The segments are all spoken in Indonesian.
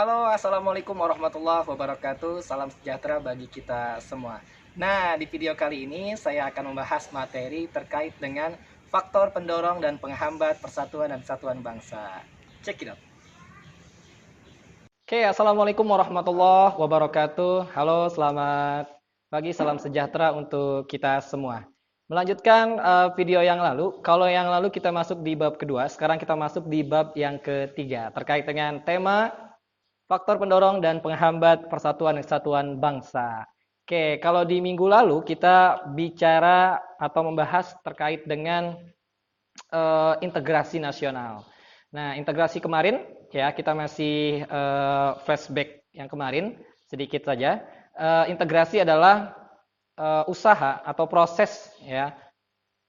Halo, assalamualaikum warahmatullahi wabarakatuh. Salam sejahtera bagi kita semua. Nah, di video kali ini saya akan membahas materi terkait dengan faktor pendorong dan penghambat persatuan dan kesatuan bangsa. Check it out. Oke, assalamualaikum warahmatullahi wabarakatuh. Halo, selamat pagi, salam sejahtera untuk kita semua. Melanjutkan video yang lalu, kalau yang lalu kita masuk di bab kedua, sekarang kita masuk di bab yang ketiga terkait dengan tema faktor pendorong dan penghambat persatuan dan kesatuan bangsa. Oke, kalau di minggu lalu kita bicara atau membahas terkait dengan integrasi nasional. Nah, integrasi kemarin ya kita masih flashback yang kemarin sedikit saja. Integrasi adalah usaha atau proses ya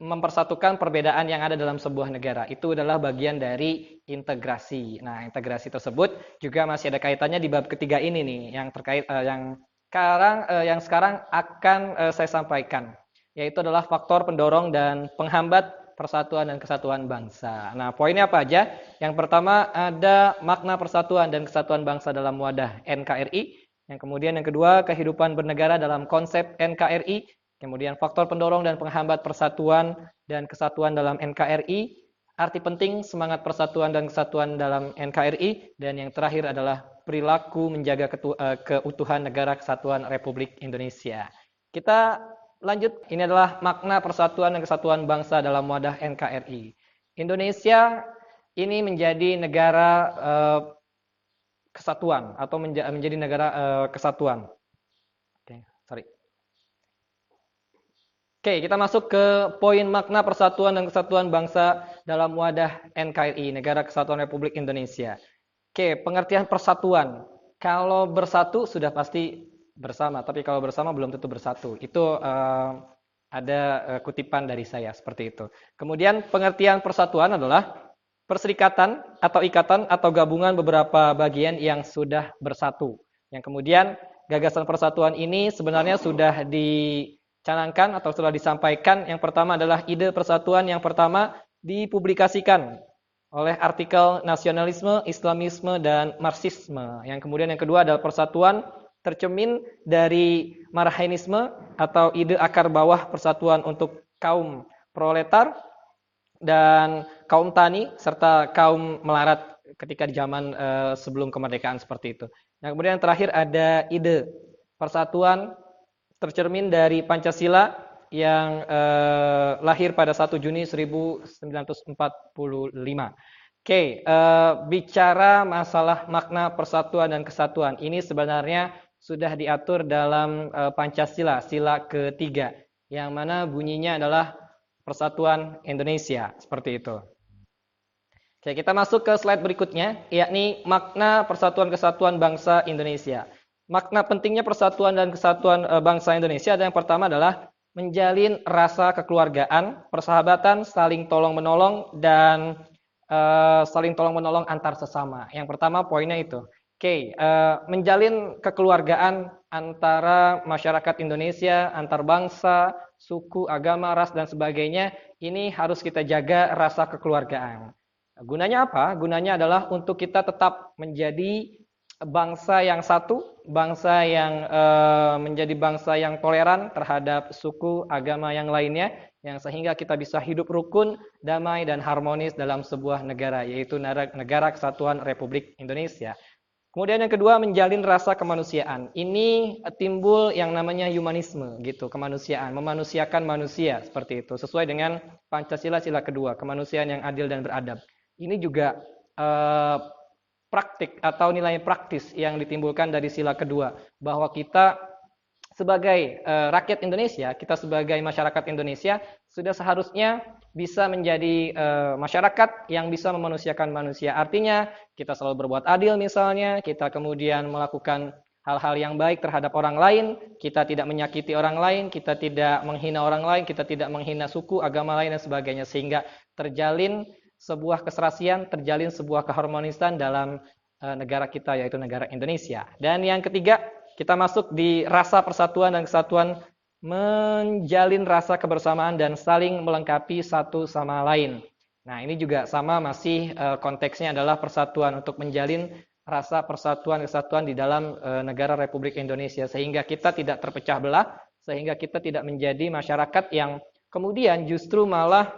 mempersatukan perbedaan yang ada dalam sebuah negara. Itu adalah bagian dari integrasi. Nah, integrasi tersebut juga masih ada kaitannya di bab ketiga ini nih, yang terkait yang sekarang akan saya sampaikan, yaitu adalah faktor pendorong dan penghambat persatuan dan kesatuan bangsa. Nah, poinnya apa aja? Yang pertama ada makna persatuan dan kesatuan bangsa dalam wadah NKRI. Yang kemudian yang kedua, kehidupan bernegara dalam konsep NKRI. Kemudian faktor pendorong dan penghambat persatuan dan kesatuan dalam NKRI, arti penting semangat persatuan dan kesatuan dalam NKRI, dan yang terakhir adalah perilaku menjaga keutuhan negara kesatuan Republik Indonesia. Kita lanjut, ini adalah makna persatuan dan kesatuan bangsa dalam wadah NKRI. Indonesia ini menjadi negara kesatuan atau menjadi negara kesatuan. Oke, kita masuk ke poin makna persatuan dan kesatuan bangsa dalam wadah NKRI, Negara Kesatuan Republik Indonesia. Oke, pengertian persatuan. Kalau bersatu sudah pasti bersama, tapi kalau bersama belum tentu bersatu. Itu ada kutipan dari saya seperti itu. Kemudian pengertian persatuan adalah perserikatan atau ikatan atau gabungan beberapa bagian yang sudah bersatu. Yang kemudian gagasan persatuan ini sebenarnya sudah dicanangkan atau sudah disampaikan. Yang pertama adalah ide persatuan yang pertama dipublikasikan oleh artikel nasionalisme, Islamisme, dan Marxisme. Yang kemudian yang kedua adalah persatuan tercermin dari Marxisme atau ide akar bawah persatuan untuk kaum proletar dan kaum tani serta kaum melarat ketika di zaman sebelum kemerdekaan seperti itu. Yang kemudian yang terakhir ada ide persatuan tercermin dari Pancasila yang lahir pada 1 Juni 1945. Oke, bicara masalah makna persatuan dan kesatuan, ini sebenarnya sudah diatur dalam Pancasila, sila ketiga, yang mana bunyinya adalah persatuan Indonesia, seperti itu. Oke, kita masuk ke slide berikutnya, yakni makna persatuan kesatuan bangsa Indonesia. Makna pentingnya persatuan dan kesatuan bangsa Indonesia yang pertama adalah menjalin rasa kekeluargaan, persahabatan, saling tolong-menolong, dan saling tolong-menolong antar sesama. Yang pertama poinnya itu. Oke, menjalin kekeluargaan antara masyarakat Indonesia, antar bangsa, suku, agama, ras, dan sebagainya, ini harus kita jaga rasa kekeluargaan. Gunanya apa? Gunanya adalah untuk kita tetap menjadi bangsa yang satu, bangsa yang menjadi bangsa yang toleran terhadap suku, agama yang lainnya, yang sehingga kita bisa hidup rukun, damai, dan harmonis dalam sebuah negara, yaitu Negara Kesatuan Republik Indonesia. Kemudian yang kedua, menjalin rasa kemanusiaan. Ini timbul yang namanya humanisme, gitu, kemanusiaan, memanusiakan manusia, seperti itu, sesuai dengan Pancasila sila kedua, kemanusiaan yang adil dan beradab. Ini juga praktik atau nilai praktis yang ditimbulkan dari sila kedua, bahwa kita sebagai rakyat Indonesia, kita sebagai masyarakat Indonesia sudah seharusnya bisa menjadi masyarakat yang bisa memanusiakan manusia. Artinya kita selalu berbuat adil misalnya, kita kemudian melakukan hal-hal yang baik terhadap orang lain, kita tidak menyakiti orang lain, kita tidak menghina orang lain, kita tidak menghina suku, agama lain, dan sebagainya. Sehingga terjalin sebuah keserasian, terjalin sebuah keharmonisan dalam negara kita, yaitu negara Indonesia. Dan yang ketiga, kita masuk di rasa persatuan dan kesatuan, menjalin rasa kebersamaan dan saling melengkapi satu sama lain. Nah, ini juga sama, masih konteksnya adalah persatuan untuk menjalin rasa persatuan kesatuan di dalam negara Republik Indonesia, sehingga kita tidak terpecah belah, sehingga kita tidak menjadi masyarakat yang kemudian justru malah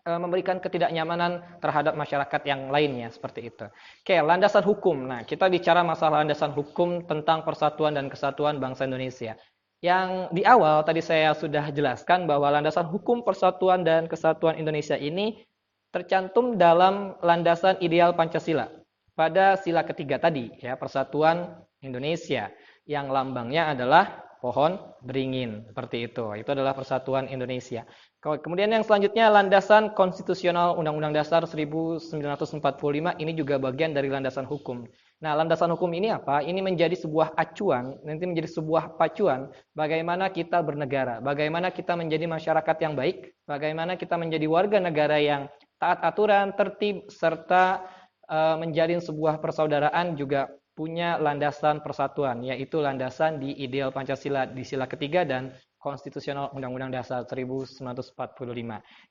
memberikan ketidaknyamanan terhadap masyarakat yang lainnya, seperti itu. Oke, landasan hukum. Nah, kita bicara masalah landasan hukum tentang persatuan dan kesatuan bangsa Indonesia. Yang di awal tadi saya sudah jelaskan bahwa landasan hukum persatuan dan kesatuan Indonesia ini tercantum dalam landasan ideal Pancasila pada sila ketiga tadi, ya, persatuan Indonesia, yang lambangnya adalah pohon beringin, seperti itu. Itu adalah persatuan Indonesia. Kemudian yang selanjutnya landasan konstitusional Undang-Undang Dasar 1945, ini juga bagian dari landasan hukum. Nah, landasan hukum ini apa? Ini menjadi sebuah acuan, nanti menjadi sebuah pacuan bagaimana kita bernegara, bagaimana kita menjadi masyarakat yang baik, bagaimana kita menjadi warga negara yang taat aturan, tertib, serta menjalin sebuah persaudaraan, juga punya landasan persatuan, yaitu landasan di ideal Pancasila di sila ketiga dan konstitusional Undang-Undang Dasar 1945.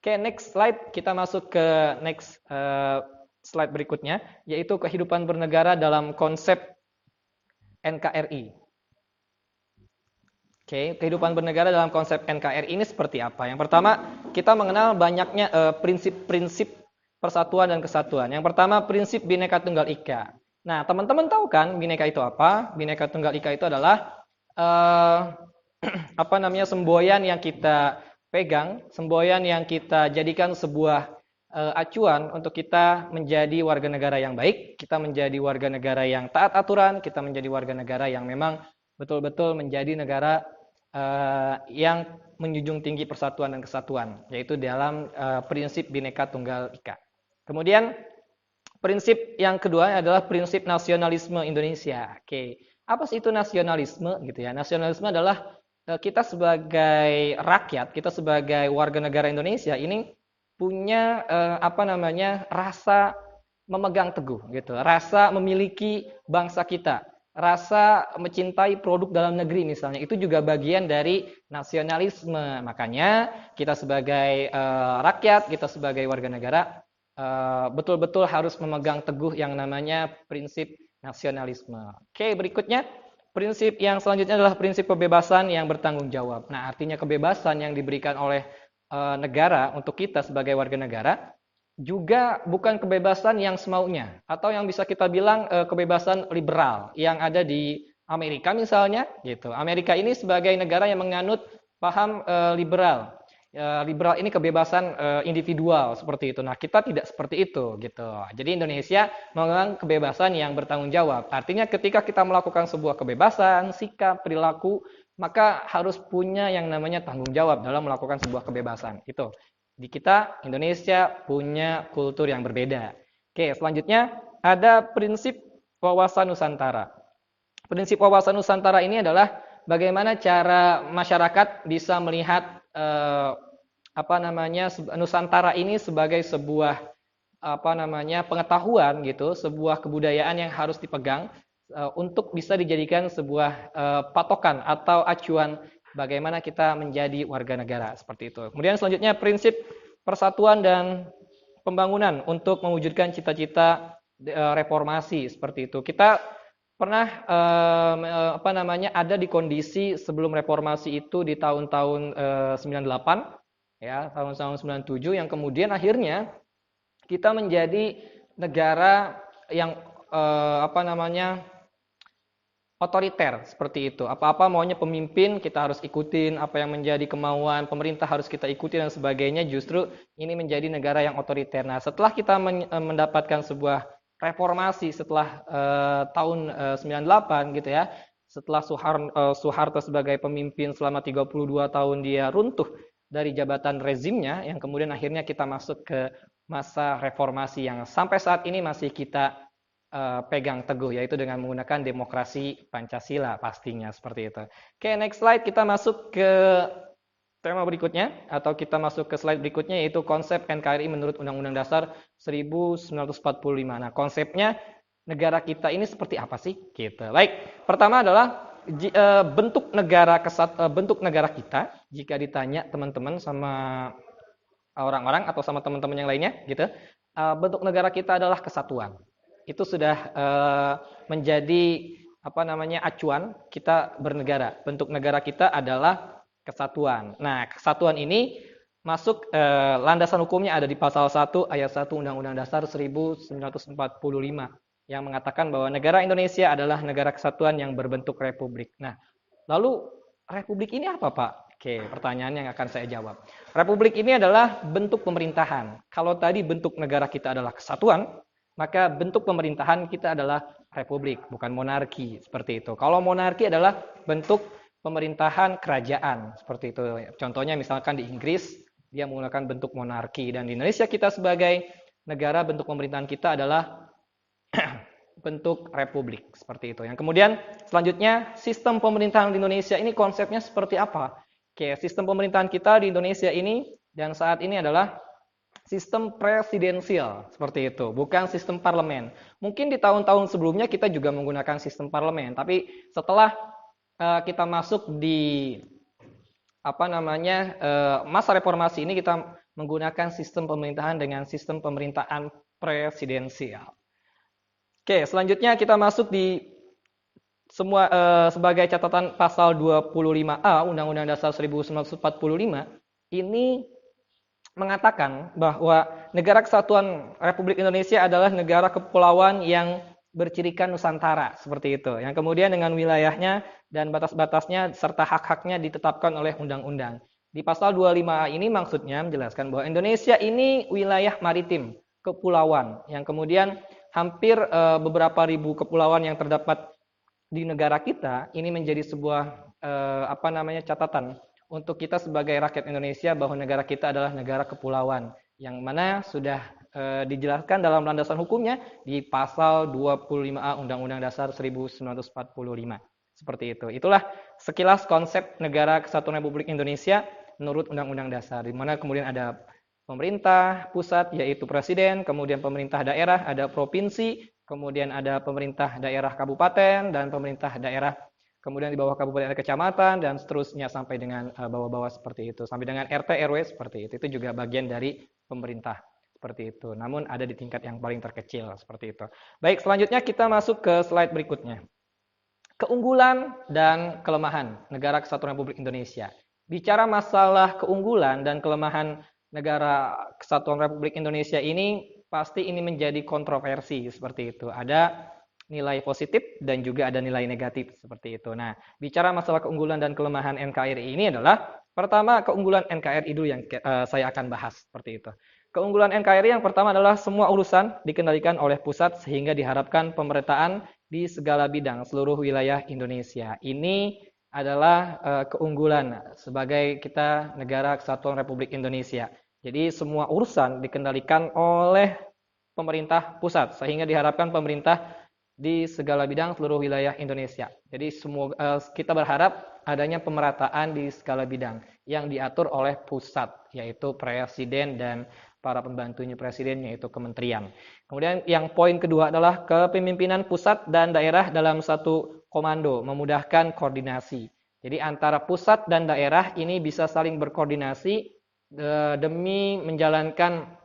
Oke, next slide. Kita masuk ke next slide berikutnya, yaitu kehidupan bernegara dalam konsep NKRI. Oke, kehidupan bernegara dalam konsep NKRI ini seperti apa? Yang pertama, kita mengenal banyaknya prinsip-prinsip persatuan dan kesatuan. Yang pertama, prinsip Bhinneka Tunggal Ika. Nah, teman-teman tahu kan Bhinneka itu apa? Bhinneka Tunggal Ika itu adalah semboyan yang kita pegang, semboyan yang kita jadikan sebuah acuan untuk kita menjadi warga negara yang baik, kita menjadi warga negara yang taat aturan, kita menjadi warga negara yang memang betul-betul menjadi negara yang menjunjung tinggi persatuan dan kesatuan, yaitu dalam prinsip Bhinneka Tunggal Ika. Kemudian prinsip yang kedua adalah prinsip nasionalisme Indonesia. Oke, apa sih itu nasionalisme gitu ya? Nasionalisme adalah kita sebagai rakyat, kita sebagai warga negara Indonesia ini punya rasa memegang teguh gitu, rasa memiliki bangsa kita, rasa mencintai produk dalam negeri misalnya, itu juga bagian dari nasionalisme. Makanya kita sebagai rakyat, kita sebagai warga negara betul-betul harus memegang teguh yang namanya prinsip nasionalisme. Oke, berikutnya prinsip yang selanjutnya adalah prinsip kebebasan yang bertanggung jawab. Nah, artinya kebebasan yang diberikan oleh negara untuk kita sebagai warga negara juga bukan kebebasan yang semaunya, atau yang bisa kita bilang kebebasan liberal yang ada di Amerika misalnya gitu. Amerika ini sebagai negara yang menganut paham liberal. Liberal ini kebebasan individual seperti itu. Nah, kita tidak seperti itu gitu. Jadi Indonesia menganut kebebasan yang bertanggung jawab. Artinya ketika kita melakukan sebuah kebebasan, sikap, perilaku, maka harus punya yang namanya tanggung jawab dalam melakukan sebuah kebebasan. Itu. Di kita Indonesia punya kultur yang berbeda. Oke, selanjutnya ada prinsip wawasan Nusantara. Prinsip wawasan Nusantara ini adalah bagaimana cara masyarakat bisa melihat Nusantara ini sebagai sebuah pengetahuan gitu, sebuah kebudayaan yang harus dipegang untuk bisa dijadikan sebuah patokan atau acuan bagaimana kita menjadi warga negara, seperti itu. Kemudian selanjutnya prinsip persatuan dan pembangunan untuk mewujudkan cita-cita reformasi, seperti itu. Kita pernah ada di kondisi sebelum reformasi itu di tahun-tahun 98 ya, tahun-tahun 97, yang kemudian akhirnya kita menjadi negara yang otoriter, seperti itu. Apa-apa maunya pemimpin kita harus ikutin, apa yang menjadi kemauan pemerintah harus kita ikuti dan sebagainya. Justru ini menjadi negara yang otoriter. Nah, setelah kita mendapatkan sebuah reformasi setelah tahun 98 gitu ya, setelah Soeharto sebagai pemimpin selama 32 tahun dia runtuh dari jabatan rezimnya, yang kemudian akhirnya kita masuk ke masa reformasi yang sampai saat ini masih kita pegang teguh, yaitu dengan menggunakan demokrasi Pancasila pastinya, seperti itu. Oke, next slide, kita masuk ke tema berikutnya, atau kita masuk ke slide berikutnya, yaitu konsep NKRI menurut Undang-Undang Dasar 1945. Nah, konsepnya negara kita ini seperti apa sih? Gitu. Baik, pertama adalah bentuk negara kita. Jika ditanya teman-teman sama orang-orang atau sama teman-teman yang lainnya, gitu, bentuk negara kita adalah kesatuan. itu sudah menjadi acuan kita bernegara. Bentuk negara kita adalah kesatuan. Nah, kesatuan ini masuk landasan hukumnya ada di pasal 1 ayat 1 Undang-Undang Dasar 1945 yang mengatakan bahwa negara Indonesia adalah negara kesatuan yang berbentuk republik. Nah, lalu republik ini apa, Pak? Oke, pertanyaan yang akan saya jawab. Republik ini adalah bentuk pemerintahan. Kalau tadi bentuk negara kita adalah kesatuan, maka bentuk pemerintahan kita adalah republik, bukan monarki, seperti itu. Kalau monarki adalah bentuk pemerintahan kerajaan, seperti itu. Contohnya misalkan di Inggris, dia menggunakan bentuk monarki, dan di Indonesia kita sebagai negara bentuk pemerintahan kita adalah bentuk republik, seperti itu. Yang kemudian selanjutnya sistem pemerintahan di Indonesia ini konsepnya seperti apa? Oke, sistem pemerintahan kita di Indonesia ini dan saat ini adalah sistem presidensial, seperti itu, bukan sistem parlemen. Mungkin di tahun-tahun sebelumnya kita juga menggunakan sistem parlemen, tapi setelah kita masuk di masa reformasi ini kita menggunakan sistem pemerintahan dengan sistem pemerintahan presidensial. Oke, selanjutnya kita masuk di sebagai catatan pasal 25A Undang-Undang Dasar 1945 ini mengatakan bahwa negara kesatuan Republik Indonesia adalah negara kepulauan yang bercirikan Nusantara, seperti itu. Yang kemudian dengan wilayahnya dan batas-batasnya serta hak-haknya ditetapkan oleh undang-undang. Di pasal 25A ini maksudnya menjelaskan bahwa Indonesia ini wilayah maritim, kepulauan, yang kemudian hampir beberapa ribu kepulauan yang terdapat di negara kita ini menjadi sebuah catatan untuk kita sebagai rakyat Indonesia bahwa negara kita adalah negara kepulauan yang mana sudah dijelaskan dalam landasan hukumnya di pasal 25A Undang-Undang Dasar 1945. Seperti itu. Itulah sekilas konsep negara kesatuan Republik Indonesia menurut Undang-Undang Dasar, di mana kemudian ada pemerintah pusat yaitu presiden, kemudian pemerintah daerah ada provinsi, kemudian ada pemerintah daerah kabupaten dan pemerintah daerah kemudian di bawah kabupaten ada kecamatan dan seterusnya sampai dengan bawah-bawah seperti itu, sampai dengan RT RW seperti itu. Itu juga bagian dari pemerintah seperti itu. Namun ada di tingkat yang paling terkecil seperti itu. Baik, selanjutnya kita masuk ke slide berikutnya. Keunggulan dan kelemahan negara kesatuan Republik Indonesia. Bicara masalah keunggulan dan kelemahan negara kesatuan Republik Indonesia ini pasti ini menjadi kontroversi seperti itu. Ada nilai positif dan juga ada nilai negatif seperti itu. Nah, bicara masalah keunggulan dan kelemahan NKRI ini adalah pertama keunggulan NKRI dulu yang saya akan bahas seperti itu. Keunggulan NKRI yang pertama adalah semua urusan dikendalikan oleh pusat sehingga diharapkan pemerataan di segala bidang seluruh wilayah Indonesia. Ini adalah keunggulan sebagai kita negara kesatuan Republik Indonesia. Jadi semua urusan dikendalikan oleh pemerintah pusat sehingga diharapkan pemerintah di segala bidang seluruh wilayah Indonesia. Jadi kita berharap adanya pemerataan di segala bidang yang diatur oleh pusat, yaitu presiden dan para pembantunya presiden, yaitu kementerian. Kemudian yang poin kedua adalah kepemimpinan pusat dan daerah dalam satu komando, memudahkan koordinasi. Jadi antara pusat dan daerah ini bisa saling berkoordinasi demi menjalankan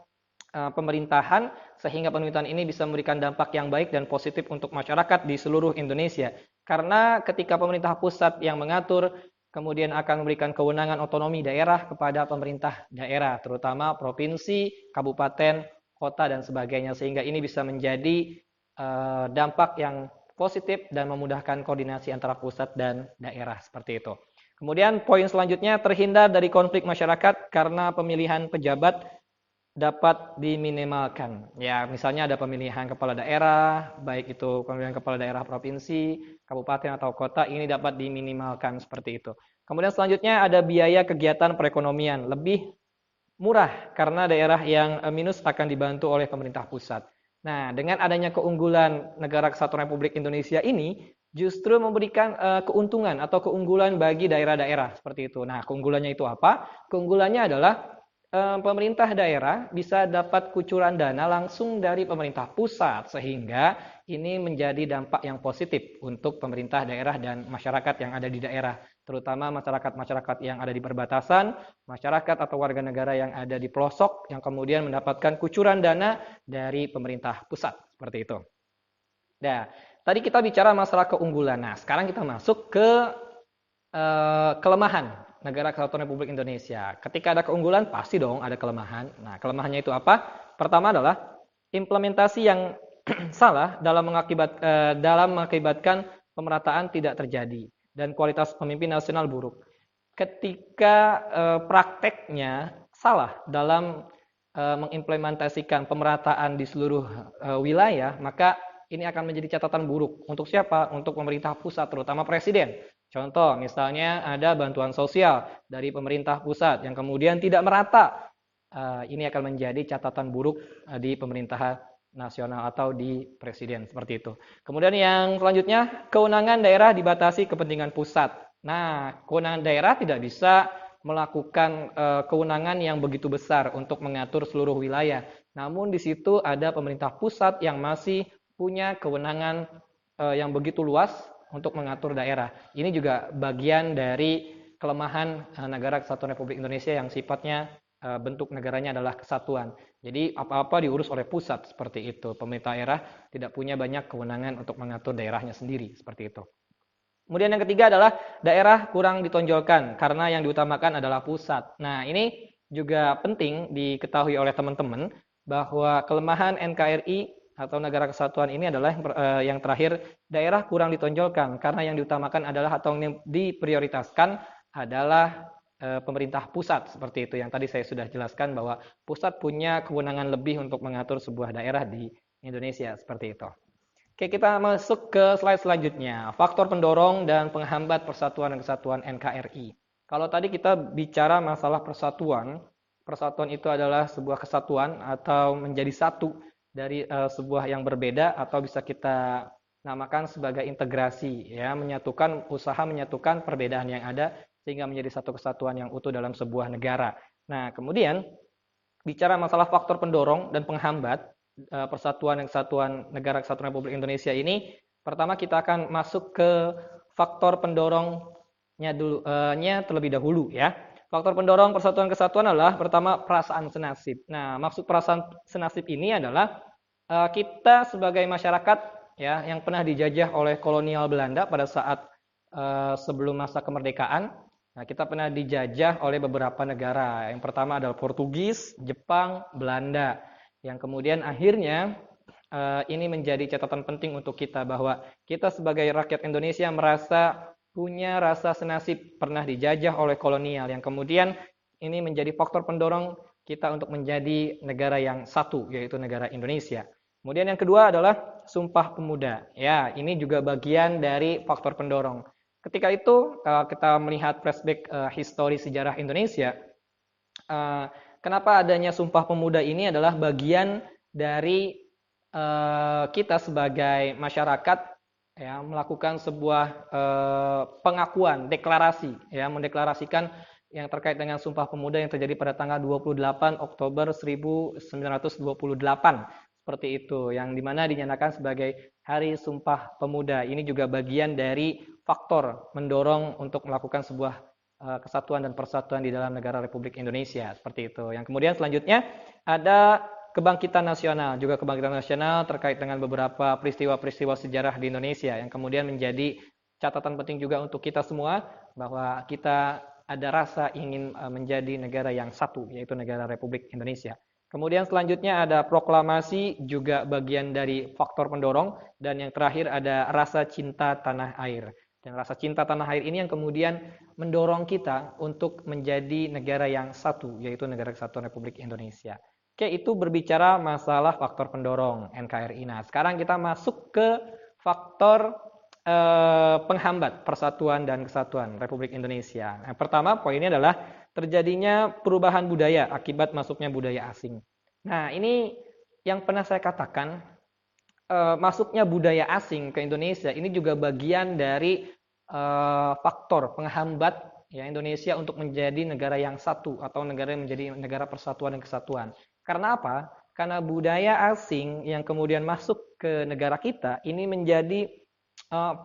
pemerintahan sehingga pemerintahan ini bisa memberikan dampak yang baik dan positif untuk masyarakat di seluruh Indonesia. Karena ketika pemerintah pusat yang mengatur, kemudian akan memberikan kewenangan otonomi daerah kepada pemerintah daerah, terutama provinsi, kabupaten, kota, dan sebagainya. Sehingga ini bisa menjadi dampak yang positif dan memudahkan koordinasi antara pusat dan daerah, seperti itu. Kemudian poin selanjutnya, terhindar dari konflik masyarakat karena pemilihan pejabat dapat diminimalkan. Ya, misalnya ada pemilihan kepala daerah, baik itu pemilihan kepala daerah provinsi, kabupaten atau kota, ini dapat diminimalkan seperti itu. Kemudian selanjutnya ada biaya kegiatan perekonomian, lebih murah karena daerah yang minus akan dibantu oleh pemerintah pusat. Nah, dengan adanya keunggulan negara kesatuan Republik Indonesia ini justru memberikan keuntungan atau keunggulan bagi daerah-daerah seperti itu. Nah, keunggulannya itu apa? Keunggulannya adalah pemerintah daerah bisa dapat kucuran dana langsung dari pemerintah pusat sehingga ini menjadi dampak yang positif untuk pemerintah daerah dan masyarakat yang ada di daerah, terutama masyarakat-masyarakat yang ada di perbatasan, masyarakat atau warga negara yang ada di pelosok yang kemudian mendapatkan kucuran dana dari pemerintah pusat seperti itu. Nah, tadi kita bicara masalah keunggulan. Nah, sekarang kita masuk ke kelemahan negara kesatuan Republik Indonesia. Ketika ada keunggulan, pasti dong ada kelemahan. Nah, kelemahannya itu apa? Pertama adalah implementasi yang salah dalam mengakibatkan pemerataan tidak terjadi dan kualitas pemimpin nasional buruk. Ketika prakteknya salah dalam mengimplementasikan pemerataan di seluruh wilayah, maka ini akan menjadi catatan buruk. Untuk siapa? Untuk pemerintah pusat, terutama presiden. Contoh, misalnya ada bantuan sosial dari pemerintah pusat yang kemudian tidak merata. Ini akan menjadi catatan buruk di pemerintahan nasional atau di presiden, seperti itu. Kemudian yang selanjutnya, kewenangan daerah dibatasi kepentingan pusat. Nah, kewenangan daerah tidak bisa melakukan kewenangan yang begitu besar untuk mengatur seluruh wilayah. Namun di situ ada pemerintah pusat yang masih punya kewenangan yang begitu luas untuk mengatur daerah. Ini juga bagian dari kelemahan negara kesatuan Republik Indonesia yang sifatnya bentuk negaranya adalah kesatuan. Jadi apa-apa diurus oleh pusat seperti itu. Pemerintah daerah tidak punya banyak kewenangan untuk mengatur daerahnya sendiri seperti itu. Kemudian yang ketiga adalah daerah kurang ditonjolkan karena yang diutamakan adalah pusat. Nah, ini juga penting diketahui oleh teman-teman bahwa kelemahan NKRI atau negara kesatuan ini adalah yang terakhir, daerah kurang ditonjolkan karena yang diutamakan adalah atau yang diprioritaskan adalah pemerintah pusat seperti itu. Yang tadi saya sudah jelaskan bahwa pusat punya kewenangan lebih untuk mengatur sebuah daerah di Indonesia seperti itu. Oke, kita masuk ke slide selanjutnya. Faktor pendorong dan penghambat persatuan dan kesatuan NKRI. Kalau tadi kita bicara masalah persatuan, persatuan itu adalah sebuah kesatuan atau menjadi satu dari sebuah yang berbeda atau bisa kita namakan sebagai integrasi, ya, usaha menyatukan perbedaan yang ada sehingga menjadi satu kesatuan yang utuh dalam sebuah negara. Nah, kemudian bicara masalah faktor pendorong dan penghambat persatuan dan kesatuan negara kesatuan Republik Indonesia ini, pertama kita akan masuk ke faktor pendorongnya terlebih dahulu, ya. Faktor pendorong persatuan kesatuan adalah pertama perasaan senasib. Nah, maksud perasaan senasib ini adalah kita sebagai masyarakat, ya, yang pernah dijajah oleh kolonial Belanda pada saat sebelum masa kemerdekaan. Nah, kita pernah dijajah oleh beberapa negara. Yang pertama adalah Portugis, Jepang, Belanda. Yang kemudian akhirnya ini menjadi catatan penting untuk kita bahwa kita sebagai rakyat Indonesia merasa punya rasa senasib pernah dijajah oleh kolonial. Yang kemudian ini menjadi faktor pendorong kita untuk menjadi negara yang satu, yaitu negara Indonesia. Kemudian yang kedua adalah Sumpah Pemuda. Ya, ini juga bagian dari faktor pendorong. Ketika itu kita melihat flashback histori sejarah Indonesia, kenapa adanya Sumpah Pemuda ini adalah bagian dari kita sebagai masyarakat, ya, melakukan sebuah pengakuan, deklarasi, ya, mendeklarasikan yang terkait dengan Sumpah Pemuda yang terjadi pada tanggal 28 Oktober 1928. Seperti itu, yang dimana dinyatakan sebagai Hari Sumpah Pemuda. Ini juga bagian dari faktor mendorong untuk melakukan sebuah kesatuan dan persatuan di dalam negara Republik Indonesia, seperti itu. Yang kemudian selanjutnya ada kebangkitan nasional, juga kebangkitan nasional terkait dengan beberapa peristiwa-peristiwa sejarah di Indonesia yang kemudian menjadi catatan penting juga untuk kita semua bahwa kita ada rasa ingin menjadi negara yang satu, yaitu negara Republik Indonesia. Kemudian selanjutnya ada proklamasi, juga bagian dari faktor pendorong, dan yang terakhir ada rasa cinta tanah air. Dan rasa cinta tanah air ini yang kemudian mendorong kita untuk menjadi negara yang satu, yaitu negara kesatuan Republik Indonesia. Oke, itu berbicara masalah faktor pendorong NKRI. Nah, sekarang kita masuk ke faktor penghambat persatuan dan kesatuan Republik Indonesia. Yang pertama, poinnya adalah terjadinya perubahan budaya akibat masuknya budaya asing. Nah, ini yang pernah saya katakan, masuknya budaya asing ke Indonesia ini juga bagian dari faktor penghambat, ya, Indonesia untuk menjadi negara yang satu atau negara yang menjadi negara persatuan dan kesatuan. Karena apa? Karena budaya asing yang kemudian masuk ke negara kita ini menjadi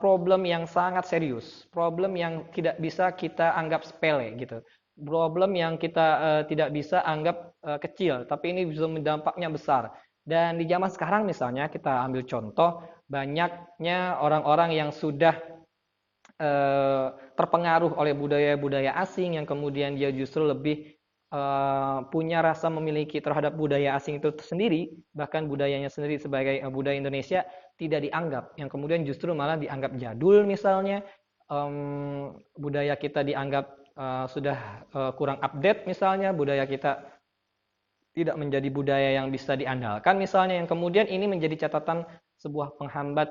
problem yang sangat serius, problem yang tidak bisa kita anggap sepele gitu, problem yang kita tidak bisa anggap kecil, tapi ini bisa dampaknya besar. Dan di zaman sekarang misalnya kita ambil contoh, banyaknya orang-orang yang sudah terpengaruh oleh budaya-budaya asing yang kemudian dia justru lebih punya rasa memiliki terhadap budaya asing itu sendiri, bahkan budayanya sendiri sebagai budaya Indonesia tidak dianggap, yang kemudian justru malah dianggap jadul misalnya, budaya kita dianggap sudah kurang update misalnya, budaya kita tidak menjadi budaya yang bisa diandalkan misalnya, yang kemudian ini menjadi catatan sebuah penghambat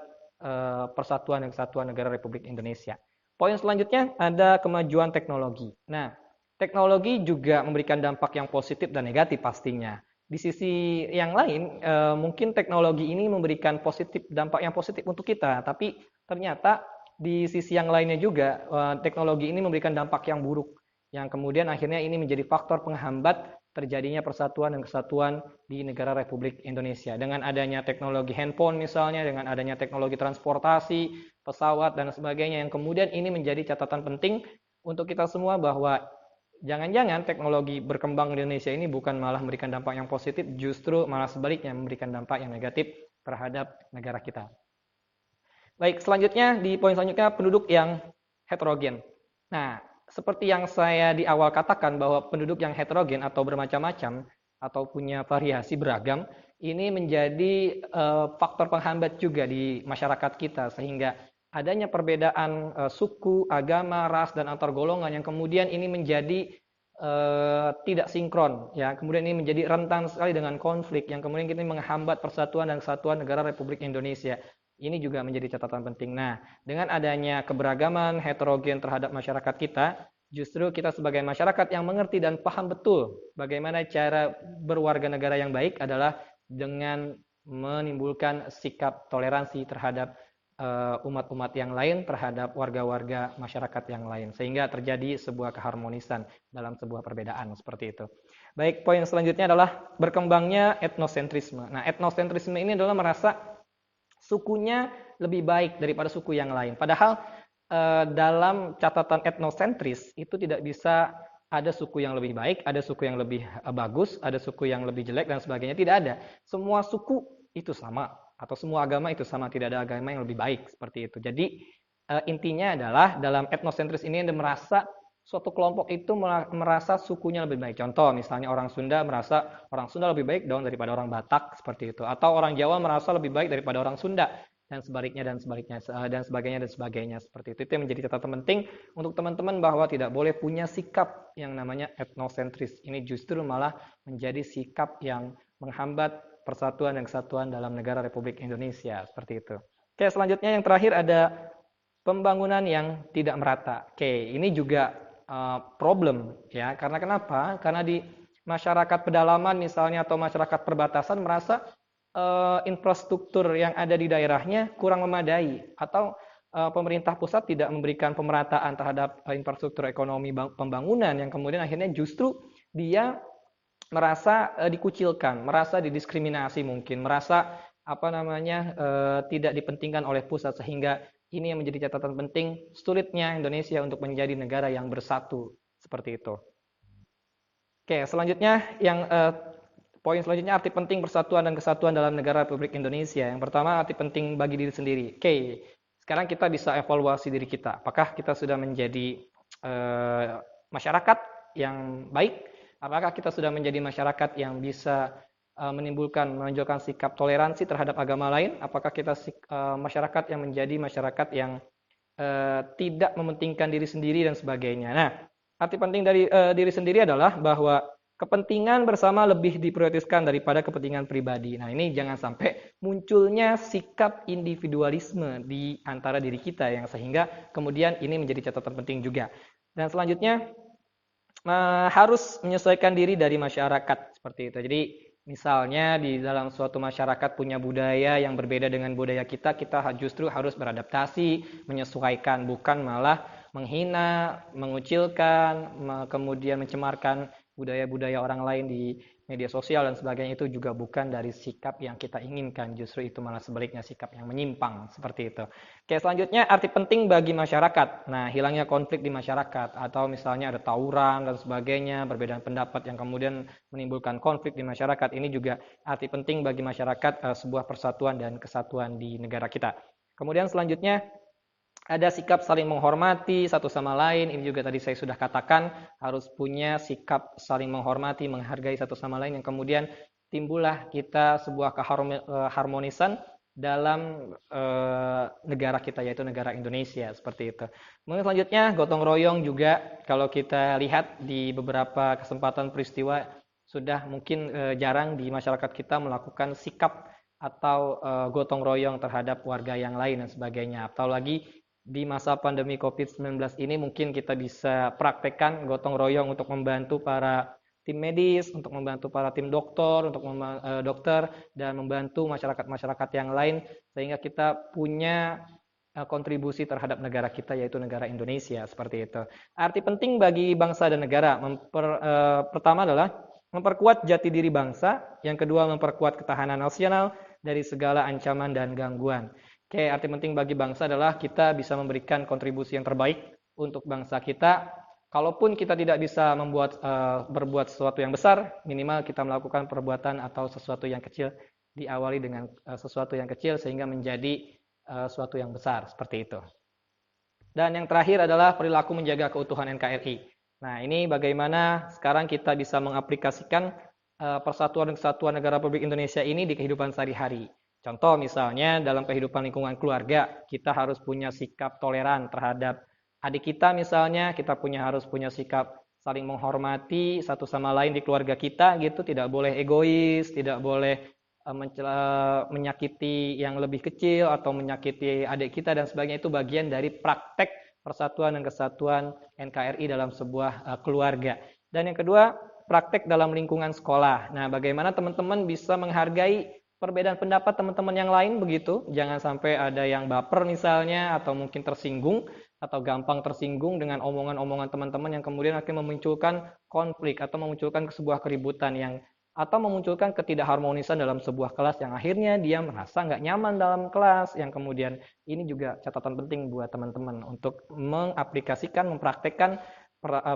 persatuan dan kesatuan negara Republik Indonesia. Poin selanjutnya ada kemajuan teknologi. Nah, teknologi juga memberikan dampak yang positif dan negatif pastinya. Di sisi yang lain, mungkin teknologi ini memberikan dampak yang positif untuk kita, tapi ternyata di sisi yang lainnya juga teknologi ini memberikan dampak yang buruk, yang kemudian akhirnya ini menjadi faktor penghambat terjadinya persatuan dan kesatuan di negara Republik Indonesia. Dengan adanya teknologi handphone misalnya, dengan adanya teknologi transportasi, pesawat dan sebagainya, yang kemudian ini menjadi catatan penting untuk kita semua bahwa jangan-jangan teknologi berkembang di Indonesia ini bukan malah memberikan dampak yang positif, justru malah sebaliknya memberikan dampak yang negatif terhadap negara kita. Baik, selanjutnya di poin selanjutnya penduduk yang heterogen. Nah, seperti yang saya di awal katakan bahwa penduduk yang heterogen atau bermacam-macam atau punya variasi beragam, ini menjadi faktor penghambat juga di masyarakat kita, sehingga adanya perbedaan suku, agama, ras, dan antar golongan yang kemudian ini menjadi tidak sinkron, ya. Kemudian ini menjadi rentan sekali dengan konflik yang kemudian ini menghambat persatuan dan kesatuan negara Republik Indonesia. Ini juga menjadi catatan penting. Nah, dengan adanya keberagaman heterogen terhadap masyarakat kita, justru kita sebagai masyarakat yang mengerti dan paham betul bagaimana cara berwarga negara yang baik adalah dengan menimbulkan sikap toleransi terhadap umat-umat yang lain, terhadap warga-warga masyarakat yang lain, sehingga terjadi sebuah keharmonisan dalam sebuah perbedaan seperti itu. Baik, poin selanjutnya adalah berkembangnya etnosentrisme. Nah, etnosentrisme ini adalah merasa sukunya lebih baik daripada suku yang lain. Padahal dalam catatan etnosentris itu tidak bisa ada suku yang lebih baik, ada suku yang lebih bagus, ada suku yang lebih jelek dan sebagainya. Tidak ada. Semua suku itu sama atau semua agama itu sama, tidak ada agama yang lebih baik seperti itu. Jadi intinya adalah dalam etnosentris ini Anda merasa suatu kelompok itu merasa sukunya lebih baik. Contoh misalnya orang Sunda merasa orang Sunda lebih baik dong daripada orang Batak seperti itu, atau orang Jawa merasa lebih baik daripada orang Sunda dan sebaliknya dan sebagainya seperti itu. Itu yang menjadi catatan penting untuk teman-teman bahwa tidak boleh punya sikap yang namanya etnosentris. Ini justru malah menjadi sikap yang menghambat persatuan dan kesatuan dalam negara Republik Indonesia seperti itu. Oke, selanjutnya yang terakhir ada pembangunan yang tidak merata. Oke, ini juga problem ya. Karena kenapa? Karena di masyarakat pedalaman misalnya atau masyarakat perbatasan merasa infrastruktur yang ada di daerahnya kurang memadai, atau pemerintah pusat tidak memberikan pemerataan terhadap infrastruktur ekonomi pembangunan, yang kemudian akhirnya justru dia merasa dikucilkan, merasa didiskriminasi mungkin, merasa tidak dipentingkan oleh pusat, sehingga ini yang menjadi catatan penting sulitnya Indonesia untuk menjadi negara yang bersatu seperti itu. Oke, selanjutnya poin selanjutnya arti penting persatuan dan kesatuan dalam negara Republik Indonesia. Yang pertama arti penting bagi diri sendiri. Oke, sekarang kita bisa evaluasi diri kita. Apakah kita sudah menjadi masyarakat yang baik? Apakah kita sudah menjadi masyarakat yang bisa menonjolkan sikap toleransi terhadap agama lain? Apakah kita masyarakat yang menjadi masyarakat yang tidak mementingkan diri sendiri dan sebagainya? Nah, arti penting dari diri sendiri adalah bahwa kepentingan bersama lebih diprioritaskan daripada kepentingan pribadi. Nah, ini jangan sampai munculnya sikap individualisme di antara diri kita, yang sehingga kemudian ini menjadi catatan penting juga. Dan selanjutnya harus menyesuaikan diri dari masyarakat seperti itu. Jadi misalnya di dalam suatu masyarakat punya budaya yang berbeda dengan budaya kita, kita justru harus beradaptasi, menyesuaikan, bukan malah menghina, mengucilkan, kemudian mencemarkan budaya-budaya orang lain di media sosial dan sebagainya itu juga bukan dari sikap yang kita inginkan, justru itu malah sebaliknya sikap yang menyimpang seperti itu. Oke, selanjutnya arti penting bagi masyarakat. Nah, hilangnya konflik di masyarakat atau misalnya ada tawuran dan sebagainya, perbedaan pendapat yang kemudian menimbulkan konflik di masyarakat, ini juga arti penting bagi masyarakat sebuah persatuan dan kesatuan di negara kita. Kemudian selanjutnya ada sikap saling menghormati satu sama lain. Ini juga tadi saya sudah katakan, harus punya sikap saling menghormati, menghargai satu sama lain, yang kemudian timbullah kita sebuah keharmonisan dalam negara kita, yaitu negara Indonesia, seperti itu. Kemudian selanjutnya gotong royong juga, kalau kita lihat di beberapa kesempatan peristiwa sudah mungkin jarang di masyarakat kita melakukan sikap atau gotong royong terhadap warga yang lain dan sebagainya. Atau lagi di masa pandemi COVID-19 ini mungkin kita bisa praktekkan gotong royong untuk membantu para tim medis, untuk membantu para tim dokter, untuk dokter, dan membantu masyarakat-masyarakat yang lain, sehingga kita punya kontribusi terhadap negara kita, yaitu negara Indonesia, seperti itu. Arti penting bagi bangsa dan negara, pertama adalah memperkuat jati diri bangsa, yang kedua memperkuat ketahanan nasional dari segala ancaman dan gangguan. Oke, arti penting bagi bangsa adalah kita bisa memberikan kontribusi yang terbaik untuk bangsa kita. Kalaupun kita tidak bisa berbuat sesuatu yang besar, minimal kita melakukan perbuatan atau sesuatu yang kecil, diawali dengan sesuatu yang kecil sehingga menjadi sesuatu yang besar, seperti itu. Dan yang terakhir adalah perilaku menjaga keutuhan NKRI. Nah, ini bagaimana sekarang kita bisa mengaplikasikan persatuan dan kesatuan negara Republik Indonesia ini di kehidupan sehari-hari. Contoh misalnya dalam kehidupan lingkungan keluarga, kita harus punya sikap toleran terhadap adik kita misalnya, kita harus punya sikap saling menghormati satu sama lain di keluarga kita gitu, tidak boleh egois, tidak boleh menyakiti yang lebih kecil atau menyakiti adik kita dan sebagainya. Itu bagian dari praktek persatuan dan kesatuan NKRI dalam sebuah keluarga. Dan yang kedua, praktek dalam lingkungan sekolah. Nah, bagaimana teman-teman bisa menghargai perbedaan pendapat teman-teman yang lain begitu. Jangan sampai ada yang baper misalnya, atau mungkin tersinggung, atau gampang tersinggung dengan omongan-omongan teman-teman yang kemudian akan memunculkan konflik, atau memunculkan sebuah keributan atau memunculkan ketidakharmonisan dalam sebuah kelas yang akhirnya dia merasa nggak nyaman dalam kelas, yang kemudian ini juga catatan penting buat teman-teman untuk mengaplikasikan, mempraktekkan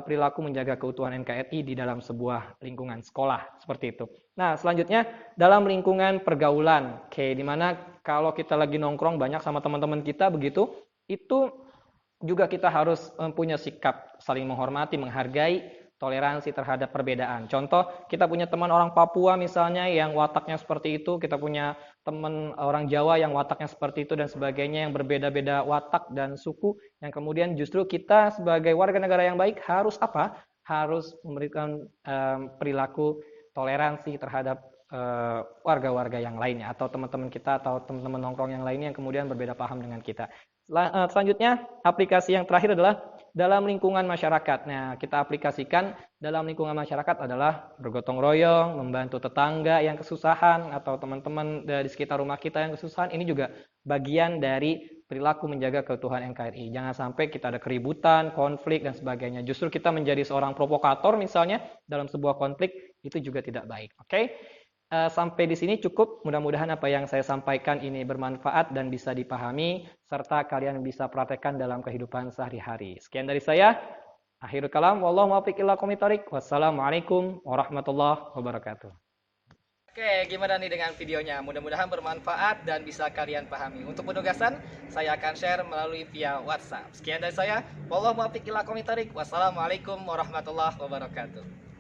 perilaku menjaga keutuhan NKRI di dalam sebuah lingkungan sekolah, seperti itu. Nah, selanjutnya dalam lingkungan pergaulan, dimana kalau kita lagi nongkrong banyak sama teman-teman kita begitu, itu juga kita harus punya sikap saling menghormati, menghargai, toleransi terhadap perbedaan. Contoh, kita punya teman orang Papua misalnya yang wataknya seperti itu, kita punya teman orang Jawa yang wataknya seperti itu dan sebagainya, yang berbeda-beda watak dan suku, yang kemudian justru kita sebagai warga negara yang baik harus apa? Harus memberikan perilaku toleransi terhadap warga-warga yang lainnya, atau teman-teman kita, atau teman-teman nongkrong yang lainnya yang kemudian berbeda paham dengan kita. Selanjutnya, aplikasi yang terakhir adalah dalam lingkungan masyarakat. Nah, kita aplikasikan dalam lingkungan masyarakat adalah bergotong royong, membantu tetangga yang kesusahan, atau teman-teman di sekitar rumah kita yang kesusahan. Ini juga bagian dari perilaku menjaga keutuhan NKRI. Jangan sampai kita ada keributan, konflik, dan sebagainya. Justru kita menjadi seorang provokator misalnya dalam sebuah konflik, itu juga tidak baik. Oke? Sampai di sini cukup. Mudah-mudahan apa yang saya sampaikan ini bermanfaat dan bisa dipahami, serta kalian bisa praktekkan dalam kehidupan sehari-hari. Sekian dari saya. Akhirul kalam. Wallahu muwaffiq ila aqwamit thoriq. Wassalamualaikum warahmatullahi wabarakatuh. Oke, gimana nih dengan videonya? Mudah-mudahan bermanfaat dan bisa kalian pahami. Untuk penugasan, saya akan share melalui via WhatsApp. Sekian dari saya. Wallahu muwaffiq ila aqwamit thoriq. Wassalamualaikum warahmatullahi wabarakatuh.